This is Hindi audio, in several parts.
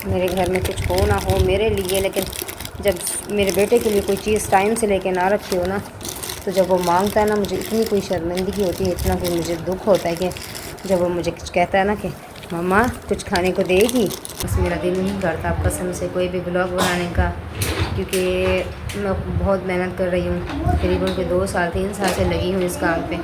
मेरे घर में कुछ हो ना हो मेरे लिए, लेकिन जब मेरे बेटे के लिए कोई चीज़ टाइम से लेके ना रखी हो ना, तो जब वो मांगता है ना, मुझे इतनी कोई शर्मिंदगी होती है, इतना कोई मुझे दुख होता है कि जब वो मुझे कुछ कहता है ना कि मम्मा कुछ खाने को देगी, बस मेरा दिल नहीं करता अब कसम से कोई भी ब्लॉग बनाने का, क्योंकि मैं बहुत मेहनत कर रही हूँ, करीबन कोई 2 साल 3 साल से लगी हूँ इस काम पे।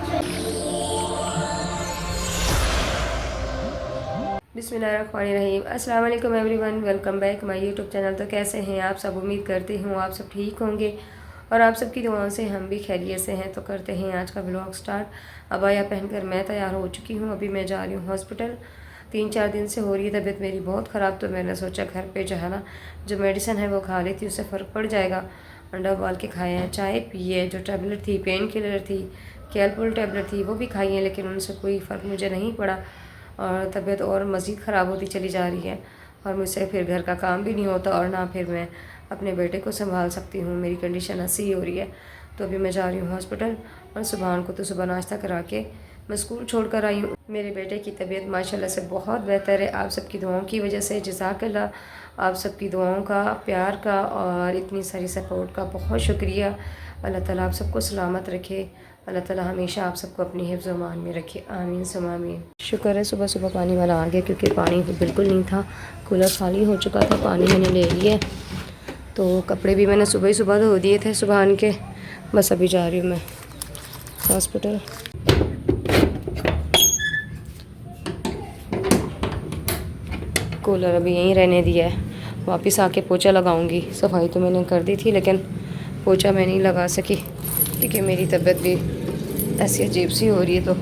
बिस्मिल्लाहिर्रहमानिर्रहीम। अस्सलाम वालेकुम everyone, welcome back my YouTube channel. तो कैसे हैं आप सब? उम्मीद करती हूँ आप सब ठीक होंगे और आप सबकी दुआओं से हम भी खैरियत से हैं। तो करते हैं आज का व्लॉग स्टार्ट। अबाया पहनकर मैं तैयार हो चुकी हूँ, अभी मैं जा रही हूँ हॉस्पिटल। 3-4 दिन से हो रही है तबीयत मेरी बहुत ख़राब, तो मैंने सोचा घर पे जो है ना, जो मेडिसिन है वो खा ली थी, उससे फ़र्क पड़ जाएगा। अंडा उबाल के खाए हैं, चाय पी है, जो टैबलेट थी पेन किलर थी, कैलपुल टैबलेट थी, वो भी खाई है, लेकिन उनसे कोई फ़र्क मुझे नहीं पड़ा और तबीयत और मज़ीद ख़राब होती चली जा रही है। और मुझसे फिर घर का काम भी नहीं होता और ना फिर मैं अपने बेटे को संभाल सकती हूँ, मेरी कंडीशन ऐसी हो रही है। तो अभी मैं जा रही हूँ हॉस्पिटल और सुबहान को तो सुबह नाश्ता करा के मैं स्कूल छोड़ कर आई हूँ। मेरे बेटे की तबीयत माशाल्लाह से बहुत बेहतर है, आप सबकी दुआओं की वजह से। जज़ाकल्लाह, आप सबकी दुआओं का, प्यार का और इतनी सारी सपोर्ट का बहुत शुक्रिया। अल्लाह ताला आप सबको सलामत रखे, अल्लाह ताला हमेशा आप सबको अपनी हिफ्ज़ व अमान में रखे, आमीन सुम्मा आमीन। शुक्र है सुबह सुबह पानी वाला आ गया, क्योंकि पानी बिल्कुल नहीं था, कूलर खाली हो चुका था, पानी मैंने ले लिया। तो कपड़े भी मैंने सुबह ही सुबह धो दिए थे सुबहान के। बस अभी जा रही हूँ मैं हॉस्पिटल। कूलर अभी यहीं रहने दिया है, वापस आके पोछा लगाऊंगी। सफाई तो मैंने कर दी थी, लेकिन पोछा मैं नहीं लगा सकी क्योंकि मेरी तबीयत भी ऐसी अजीब सी हो रही है, तो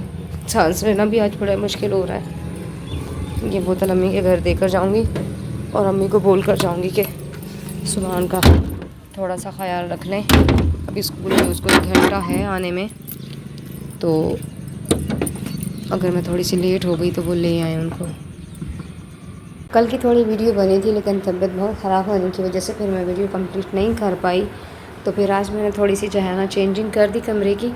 सांस लेना भी आज बड़ा मुश्किल हो रहा है। ये बोतल अम्मी के घर देकर जाऊंगी और अम्मी को बोल कर जाऊंगी कि सुबहान का थोड़ा सा ख्याल रख लें। अभी स्कूल में उसको 1 घंटा है आने में, तो अगर मैं थोड़ी सी लेट हो गई तो वो ले आए उनको। कल की थोड़ी वीडियो बनी थी, लेकिन तबीयत बहुत ख़राब होने की वजह से फिर मैं वीडियो कंप्लीट नहीं कर पाई। तो फिर आज मैंने थोड़ी सी जो है ना चेंजिंग कर दी कमरे की,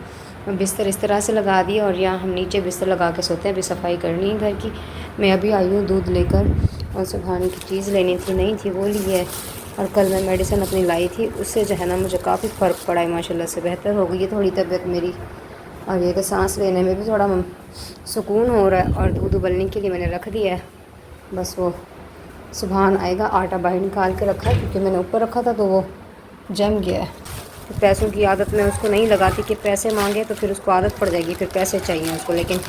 बिस्तर इस तरह से लगा दिया और यहाँ हम नीचे बिस्तर लगा के सोते हैं। अभी सफाई करनी है घर की। मैं अभी आई हूँ दूध लेकर और सुबहानी की चीज़ लेनी थी, नहीं थी वो ली है। और कल मैं मेडिसिन अपनी लाई थी, उससे जो है ना मुझे काफ़ी फ़र्क पड़ा है, माशाल्लाह से बेहतर हो गई है थोड़ी तबीयत मेरी। और ये कि सांस लेने में भी थोड़ा सुकून हो रहा है। और दूध उबलने के लिए मैंने रख दिया है, बस वो सुबहान आएगा। आटा बाहर निकाल के रखा है, क्योंकि मैंने ऊपर रखा था तो वो जम गया है। तो पैसों की आदत मैं उसको नहीं लगाती कि पैसे मांगे तो फिर उसको आदत पड़ जाएगी, फिर पैसे चाहिए उसको। लेकिन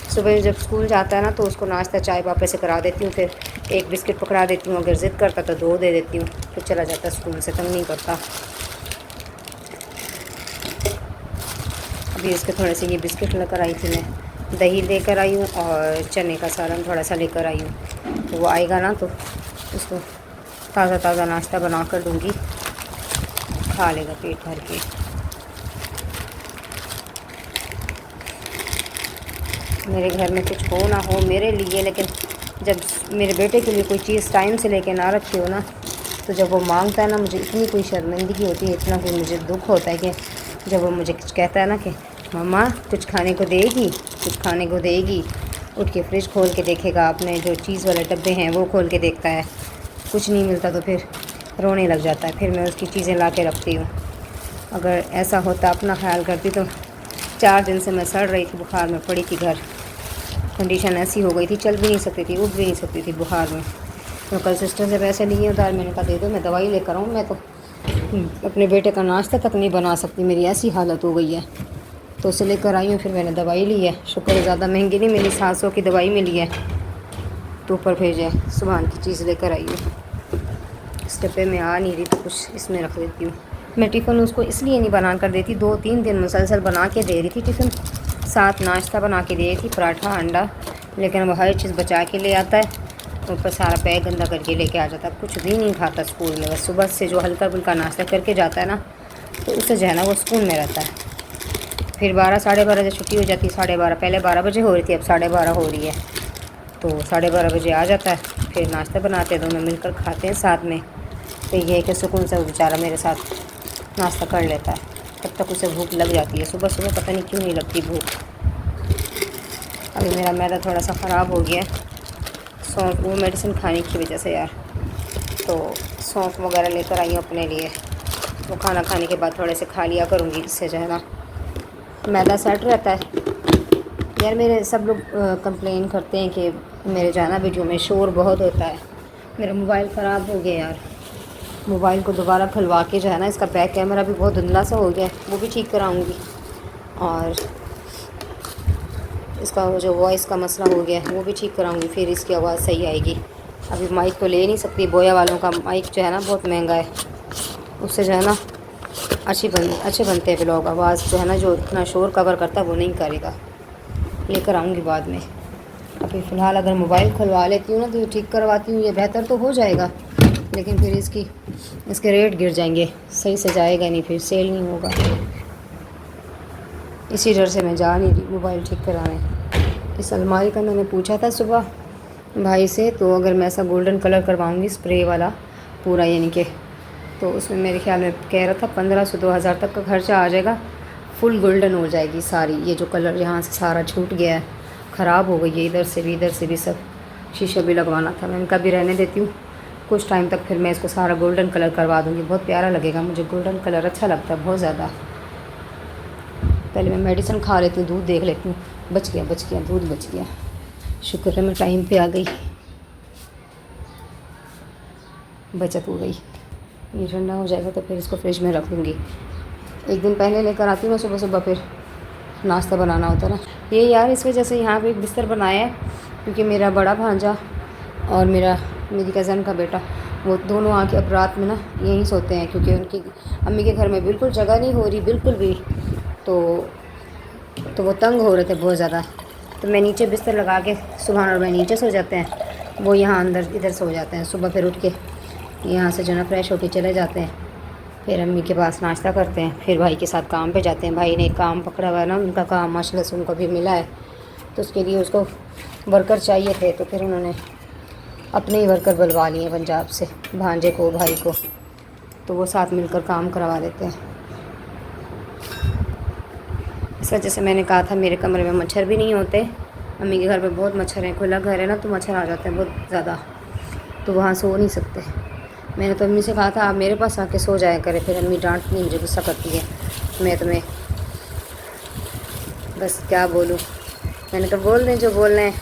सुबह जब स्कूल जाता है ना, तो उसको नाश्ता चाय पापा से करा देती हूँ, फिर 1 बिस्किट पकड़ा देती हूँ, अगर ज़िद करता तो 2 दे देती हूँ, फिर चला जाता स्कूल से, तंग नहीं करता। अभी इसके थोड़े से ये बिस्किट लेकर आई थी मैं, दही लेकर आई हूँ और चने का सालन थोड़ा सा लेकर आई हूँ। तो वो आएगा ना तो उसको ताज़ा ताज़ा नाश्ता बना कर दूँगी, खा लेगा पेट भर के। मेरे घर में कुछ हो ना हो मेरे लिए, लेकिन जब मेरे बेटे के लिए कोई चीज़ टाइम से लेके ना रखी हो ना, तो जब वो मांगता है ना, मुझे इतनी कोई शर्मिंदगी होती है, इतना कोई मुझे दुख होता है कि जब वो मुझे कुछ कहता है ना कि मम्मा कुछ खाने को देगी, कुछ खाने को देगी, उठ के फ्रिज खोल के देखेगा, अपने जो चीज़ वाले डब्बे हैं वो खोल के देखता है, कुछ नहीं मिलता तो फिर रोने लग जाता है। फिर मैं उसकी चीज़ें ला के रखती हूँ। अगर ऐसा होता, अपना ख्याल करती, तो 4 दिन से मैं सड़ रही थी, बुखार में पड़ी थी घर, कंडीशन ऐसी हो गई थी, चल भी नहीं सकती थी, उठ भी नहीं सकती थी बुखार में। तो कल सिस्टर से पैसे लिए उधार, मैंने कहा दे दो मैं दवाई लेकर आऊँ, मैं तो अपने बेटे का नाश्ता तक नहीं बना सकती, मेरी ऐसी हालत हो गई है। तो उसे लेकर आई हूँ, फिर मैंने दवाई ली है, शुक्र है ज़्यादा महंगी नहीं मिली, 700 की दवाई मिली है। तो ऊपर भेजे सुबह की चीज़ लेकर आई हूँ। इस डब्बे में आ नहीं रही तो कुछ इसमें रख देती हूँ। मैं टिफ़िन उसको इसलिए नहीं बना कर देती, 2-3 दिन मुसलसल बना के दे रही थी टिफ़िन, साथ नाश्ता बना के दे रही थी, पराठा अंडा, लेकिन वो हर चीज़ बचा के ले आता है, ऊपर सारा बैग गंदा करके लेके आ जाता है, कुछ भी नहीं खाता स्कूल में। बस सुबह से जो हल्का फुल्का नाश्ता करके जाता है ना, तो उससे जो है ना वो स्कूल में रहता है। फिर 12 साढ़े 12 जब छुट्टी हो जाती है, 12:30, पहले 12 बजे हो रही थी, अब 12:30 हो रही है, तो 12:30 बजे आ जाता है। फिर नाश्ता बनाते हैं, दोनों मिलकर खाते हैं साथ में। तो ये है कि सुकून से वो बेचारा मेरे साथ नाश्ता कर लेता है, तब तक उसे भूख लग जाती है। सुबह सुबह पता नहीं क्यों नहीं लगती भूख। अभी मेरा मैदा थोड़ा सा ख़राब हो गया है, वो मेडिसिन खाने की वजह से यार। तो सौंफ वगैरह लेकर आई हूँ अपने लिए। वो खाना खाने के बाद थोड़े से खा लिया करूँगी, इससे जो है ना मैदा सेट रहता है। यार मेरे सब लोग कंप्लेन करते हैं कि मेरे जो है ना वीडियो में शोर बहुत होता है। मेरा मोबाइल ख़राब हो गया यार, मोबाइल को दोबारा खुलवा के जो है ना इसका बैक कैमरा भी बहुत धुंधला सा हो गया, वो भी ठीक कराऊंगी। और इसका जो वॉइस का मसला हो गया वो भी ठीक कराऊंगी, फिर इसकी आवाज़ सही आएगी। अभी माइक तो ले नहीं सकती, बोया वालों का माइक जो है ना बहुत महंगा है, उससे जो है ना अच्छे बनते हैं व्लॉग। आवाज़ जो है ना जो इतना शोर कवर करता है वो नहीं करेगा, लेकर आऊँगी बाद में। अभी फ़िलहाल अगर मोबाइल खुलवा लेती हूँ ना तो ठीक करवाती हूँ, ये बेहतर तो हो जाएगा, लेकिन फिर इसके रेट गिर जाएंगे, सही से जाएगा नहीं, फिर सेल नहीं होगा। इसी डर से मैं जा नहीं रही मोबाइल ठीक कराने। इस अलमारी का मैंने पूछा था सुबह भाई से, तो अगर मैं ऐसा गोल्डन कलर करवाऊँगी स्प्रे वाला पूरा यानी कि, तो उसमें मेरे ख्याल में कह रहा था 1500-2000 तक का खर्चा आ जाएगा। फुल गोल्डन हो जाएगी सारी, ये जो कलर यहाँ से सारा छूट गया है, ख़राब हो गई है, इधर से भी सब शीशा भी लगवाना था। मैंने कभी रहने देती हूँ कुछ टाइम तक, फिर मैं इसको सारा गोल्डन कलर करवा दूँगी, बहुत प्यारा लगेगा। मुझे गोल्डन कलर अच्छा लगता है बहुत ज़्यादा। पहले मैं मेडिसिन खा लेती हूँ, दूध देख लेती हूँ, बच गया दूध बच गया, शुक्र है मैं टाइम पे आ गई, बचत हो गई। ये ठंडा हो जाएगा तो फिर इसको फ्रिज में रख दूँगी। एक दिन पहले लेकर आती हूँ मैं सुबह, फिर नाश्ता बनाना होता है ना। ये यार इस वजह से यहाँ पे एक बिस्तर बनाया है क्योंकि मेरा बड़ा भांजा और मेरी कज़न का बेटा, वो दोनों आके अब रात में ना यहीं सोते हैं, क्योंकि उनकी अम्मी के घर में बिल्कुल जगह नहीं हो रही बिल्कुल भी, तो वो तंग हो रहे थे बहुत ज़्यादा। तो मैं नीचे बिस्तर लगा के सुबह और मैं नीचे सो जाते हैं, वो यहाँ अंदर इधर सो जाते हैं। सुबह फिर उठ के यहाँ से जो ना फ्रेश होके चले जाते हैं, फिर अम्मी के पास नाश्ता करते हैं, फिर भाई के साथ काम पे जाते हैं। भाई ने काम पकड़ा हुआ है ना, उनका काम माशाल्लाह से उनको भी मिला है, तो उसके लिए उसको वर्कर चाहिए थे, तो फिर उन्होंने अपने ही वर्कर बुलवा लिए पंजाब से, भांजे को भाई को, तो वो साथ मिलकर काम करवा देते हैं। इस वजह से मैंने कहा था मेरे कमरे में मच्छर भी नहीं होते, अम्मी के घर पे बहुत मच्छर हैं, खुला घर है ना तो मच्छर आ जाते हैं बहुत ज़्यादा, तो वहाँ सो नहीं सकते। मैंने तो अम्मी से कहा था आप मेरे पास आके सो जाया करें, फिर अम्मी डांटती, मुझे गुस्सा करती है, मैं तुम्हें बस क्या बोलूँ। मैंने कहा बोल दें जो बोलना है।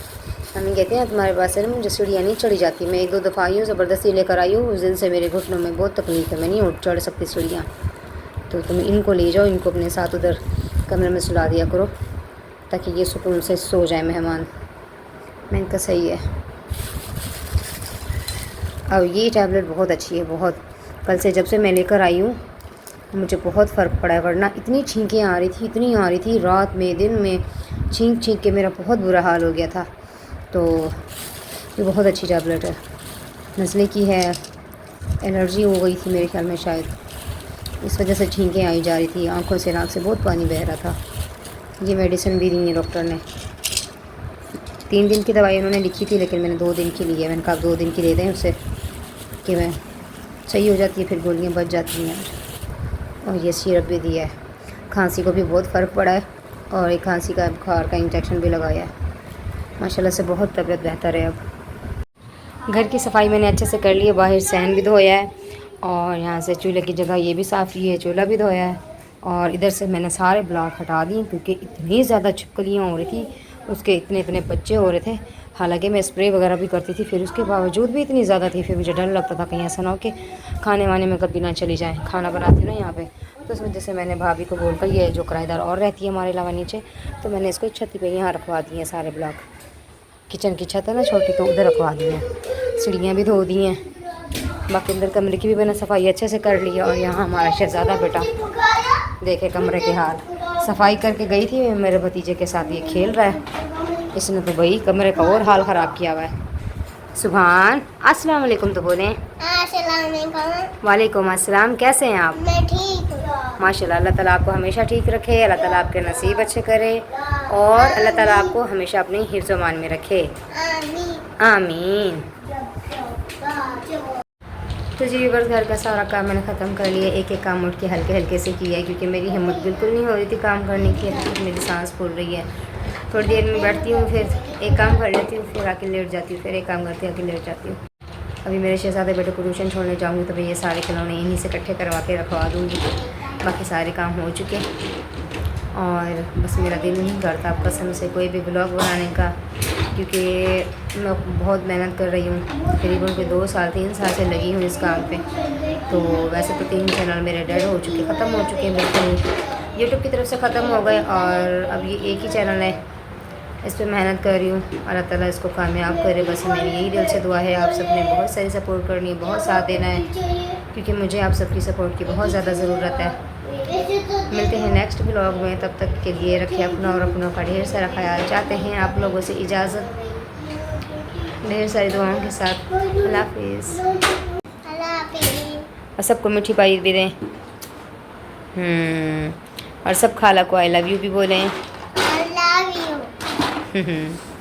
अम्मी कहते हैं तुम्हारे पास है ना मुझे सीढ़ियाँ नहीं चढ़ी जाती, मैं 1-2 दफ़ा आई हूँ, ज़बरदस्ती लेकर आई हूँ, उस दिन से मेरे घुटनों में बहुत तकलीफ़ है, मैं नहीं उठ चढ़ सकती सीढ़ियाँ, तो तुम इनको ले जाओ, इनको अपने साथ उधर कमरे में सुला दिया करो ताकि ये सुकून से सो जाए मेहमान। मैंने कहा सही है। अब ये टैबलेट बहुत अच्छी है, बहुत, कल से जब से मैं लेकर आई हूँ मुझे बहुत फ़र्क पड़ा है, वरना इतनी छींकें आ रही थी रात में दिन में, छींक के मेरा बहुत बुरा हाल हो गया था। तो ये बहुत अच्छी टैबलेट है, नज़ले की है, एलर्जी हो गई थी मेरे ख्याल में शायद, इस वजह से छींकें आई जा रही थी, आँखों से नाक से बहुत पानी बह रहा था। ये मेडिसिन भी दी है डॉक्टर ने, 3 दिन की दवाई उन्होंने लिखी थी, लेकिन मैंने 2 दिन की ली है। मैंने कहा 2 दिन की दे दें उससे कि मैं सही हो जाती है, फिर गोलियाँ बच जाती हैं। और ये सिरप भी दिया है, खांसी को भी बहुत फ़र्क पड़ा है, और एक खांसी का बुखार का इंजेक्शन भी लगाया है। माशाल्लाह से बहुत तबीयत बेहतर है। अब घर की सफाई मैंने अच्छे से कर ली है, बाहर सहन भी धोया है, और यहाँ से चूल्हे की जगह ये भी साफ़ की है, चूल्हा भी धोया है, और इधर से मैंने सारे ब्लॉक हटा दिए क्योंकि इतनी ज़्यादा छिपकलियाँ हो रही थी, उसके इतने बच्चे हो रहे थे। हालांकि मैं स्प्रे वगैरह भी करती थी, फिर उसके बावजूद भी इतनी ज़्यादा थी, फिर मुझे डर लगता था कहीं ऐसा ना हो कि खाने वाने में कभी ना चली जाए। खाना बनाती हूँ ना यहाँ पे, तो उस वजह से मैंने भाभी को बोलकर, ये जो किराएदार और रहती है हमारे अलावा नीचे, तो मैंने इसको छत पे यहाँ रखवा दिए हैं सारे ब्लॉक। किचन की छत है ना छोटी, तो उधर रखवा दिए हैं, सीढ़ियाँ भी धो दी हैं, बाकी अंदर कमरे की भी मैंने सफाई अच्छे से कर ली है। और यहाँ हमारा शहज़ादा बेटा देखे कमरे के हाल, सफाई करके गई थी मेरे भतीजे के साथ, ये खेल रहा है, इसने तो भाई कमरे का और हाल ख़राब किया हुआ है। सुभान अस्सलाम वालेकुम तो बोलें। अस्सलाम वालेकुम। वालेकुम अस्सलाम, कैसे हैं आप? मैं ठीक हूँ। माशाल्लाह, अल्लाह ताला आपको हमेशा ठीक रखे, अल्लाह ताला आपके नसीब अच्छे करे, और अल्लाह ताला आपको हमेशा अपने हिफ्ज़-ओ-मान में रखे, आमीन आमीन। तो जी बस घर का सारा काम मैंने ख़त्म कर लिया, एक काम उठ के हल्के हल्के से किया है क्योंकि मेरी हिम्मत बिल्कुल नहीं हो रही थी काम करने की, मेरी सांस फूल रही है। थोड़ी देर में बैठती हूँ, फिर एक काम कर लेती हूँ, फिर आके लेट जाती हूँ, फिर एक काम करती हूँ आके लेट जाती हूँ। अभी मेरे शहज़ादे बेटे को ट्यूशन छोड़ने जाऊँगी तो मैं ये सारे खिलौने इन्हीं से इकट्ठे करवा के रखवा दूँगी। बाकी सारे काम हो चुके और बस मेरा दिल नहीं करता अब कसम से कोई भी ब्लॉग बनाने का, क्योंकि मैं बहुत मेहनत कर रही हूँ। करीबन कोई 2 साल 3 साल से लगी हूँ इस काम पे। तो वैसे तो 3 चैनल मेरे डेड हो चुके, ख़त्म हो चुके हैं, बिल्कुल यूट्यूब की तरफ से ख़त्म हो गए और अब ये एक ही चैनल है, इस पर मेहनत कर रही हूँ। अल्लाह ताला इसको कामयाब करे, बस मेरी यही दिल से दुआ है। आप सब ने बहुत सारी सपोर्ट करनी है, बहुत साथ देना है, क्योंकि मुझे आप सबकी सपोर्ट की बहुत ज़्यादा ज़रूरत है। मिलते हैं नेक्स्ट ब्लॉग में, तब तक के लिए रखिए अपना और अपनों का ढेर सारा ख्याल। चाहते हैं आप लोगों से इजाज़त, ढेर सारी दुआओं के साथ। अल्लाह हाफिज़। अल्लाह हाफिज़। और सबको मीठी पाई भी दें और सब खाला को आई लव यू भी बोलें। I love you.